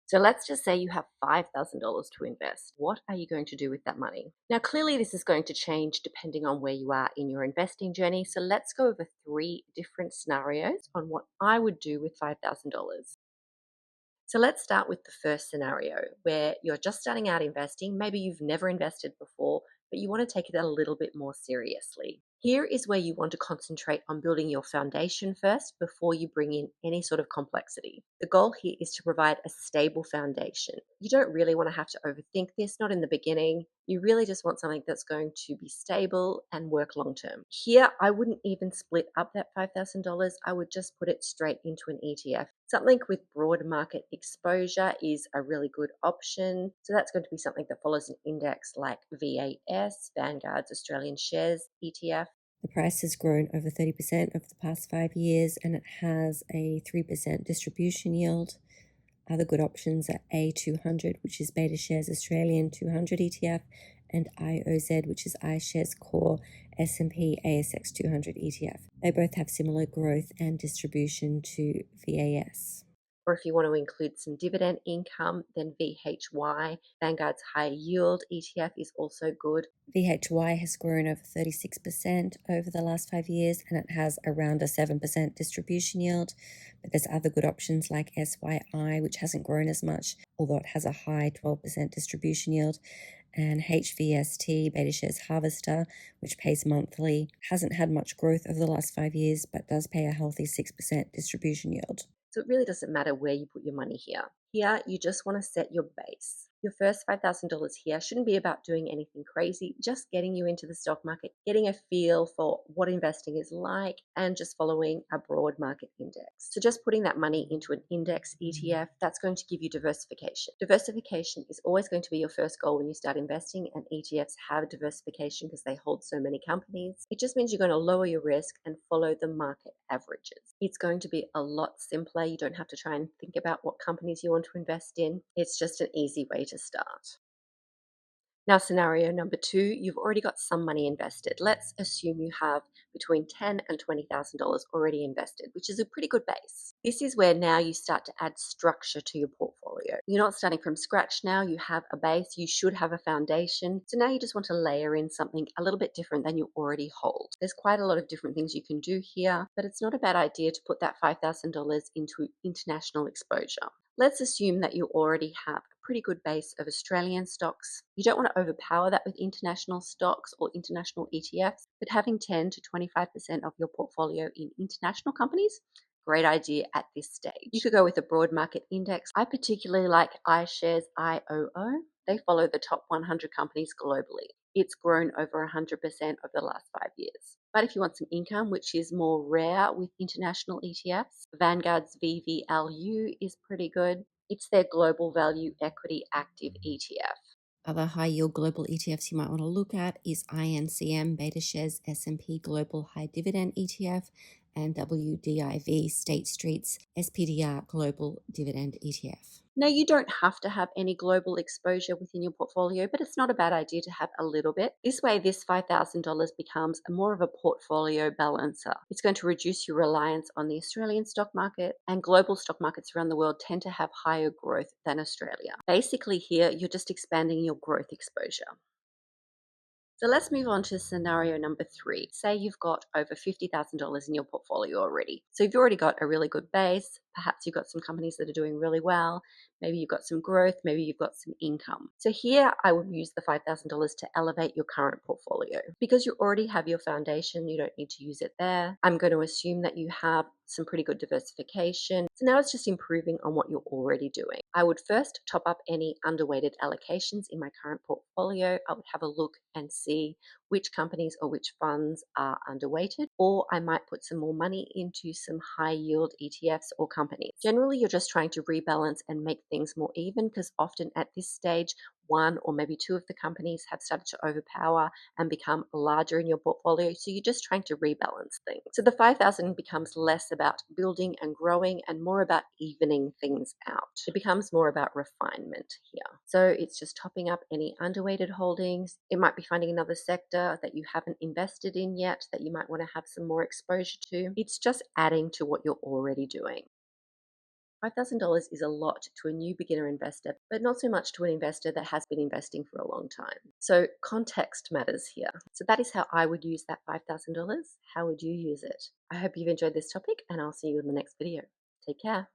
So let's just say you have $5,000 to invest. What are you going to do with that money? Now, clearly, this is going to change depending on where you are in your investing journey. So let's go over 3 different scenarios on what I would do with $5,000. So let's start with the first scenario where you're just starting out investing. Maybe you've never invested before, but you want to take it a little bit more seriously. Here is where you want to concentrate on building your foundation first before you bring in any sort of complexity. The goal here is to provide a stable foundation. You don't really want to have to overthink this, not in the beginning. You really just want something that's going to be stable and work long term. Here, I wouldn't even split up that $5,000. I would just put it straight into an ETF. Something with broad market exposure is a really good option. So that's going to be something that follows an index like VAS, Vanguard's Australian Shares ETF. The price has grown over 30% over the past 5 years, and it has a 3% distribution yield. Other good options are A200, which is Beta Shares Australian 200 ETF, and IOZ, which is iShares Core S&P ASX 200 ETF. They both have similar growth and distribution to VAS. Or if you want to include some dividend income, then VHY, Vanguard's High Yield ETF, is also good. VHY has grown over 36% over the last 5 years, and it has around a 7% distribution yield. But there's other good options like SYI, which hasn't grown as much, although it has a high 12% distribution yield. And HVST, Beta Shares Harvester, which pays monthly, hasn't had much growth over the last 5 years, but does pay a healthy 6% distribution yield. So it really doesn't matter where you put your money here. Here, you just want to set your base. Your first $5,000 here shouldn't be about doing anything crazy, just getting you into the stock market, getting a feel for what investing is like, and just following a broad market index. So just putting that money into an index ETF, that's going to give you diversification. Diversification is always going to be your first goal when you start investing, and ETFs have diversification because they hold so many companies. It just means you're going to lower your risk and follow the market averages. It's going to be a lot simpler. You don't have to try and think about what companies you want to invest in. It's just an easy way to start. Now, scenario number 2, you've already got some money invested. Let's assume you have between $10,000 and $20,000 already invested, which is a pretty good base. This is where now you start to add structure to your portfolio. You're not starting from scratch now. You have a base. You should have a foundation. So now you just want to layer in something a little bit different than you already hold. There's quite a lot of different things you can do here, but it's not a bad idea to put that $5,000 into international exposure. Let's assume that you already have a pretty good base of Australian stocks. You don't want to overpower that with international stocks or international ETFs, but having 10 to 25% of your portfolio in international companies, great idea at this stage. You could go with a broad market index. I particularly like iShares IOO. They follow the top 100 companies globally. It's grown over 100% over the last 5 years. But if you want some income, which is more rare with international ETFs, Vanguard's VVLU is pretty good. It's their Global Value Equity Active ETF. Other high-yield global ETFs you might want to look at is INCM, Beta Shares S&P Global High Dividend ETF, and WDIV, State Street's SPDR Global Dividend ETF. Now, you don't have to have any global exposure within your portfolio, but it's not a bad idea to have a little bit. This way, this $5,000 becomes more of a portfolio balancer. It's going to reduce your reliance on the Australian stock market, and global stock markets around the world tend to have higher growth than Australia. Basically, here, you're just expanding your growth exposure. So let's move on to scenario number 3. Say you've got over $50,000 in your portfolio already. So you've already got a really good base. Perhaps you've got some companies that are doing really well. Maybe you've got some growth. Maybe you've got some income. So here I would use the $5,000 to elevate your current portfolio. Because you already have your foundation, you don't need to use it there. I'm going to assume that you have some pretty good diversification. So now it's just improving on what you're already doing. I would first top up any underweighted allocations in my current portfolio. I would have a look and see which companies or which funds are underweighted, or I might put some more money into some high yield ETFs or companies. Generally, you're just trying to rebalance and make things more even, because often at this stage, one or maybe two of the companies have started to overpower and become larger in your portfolio. So you're just trying to rebalance things. So the 5,000 becomes less about building and growing and more about evening things out. It becomes more about refinement here. So it's just topping up any underweighted holdings. It might be finding another sector that you haven't invested in yet that you might want to have some more exposure to. It's just adding to what you're already doing. $5,000 is a lot to a new beginner investor, but not so much to an investor that has been investing for a long time. So context matters here. So that is how I would use that $5,000. How would you use it? I hope you've enjoyed this topic, and I'll see you in the next video. Take care.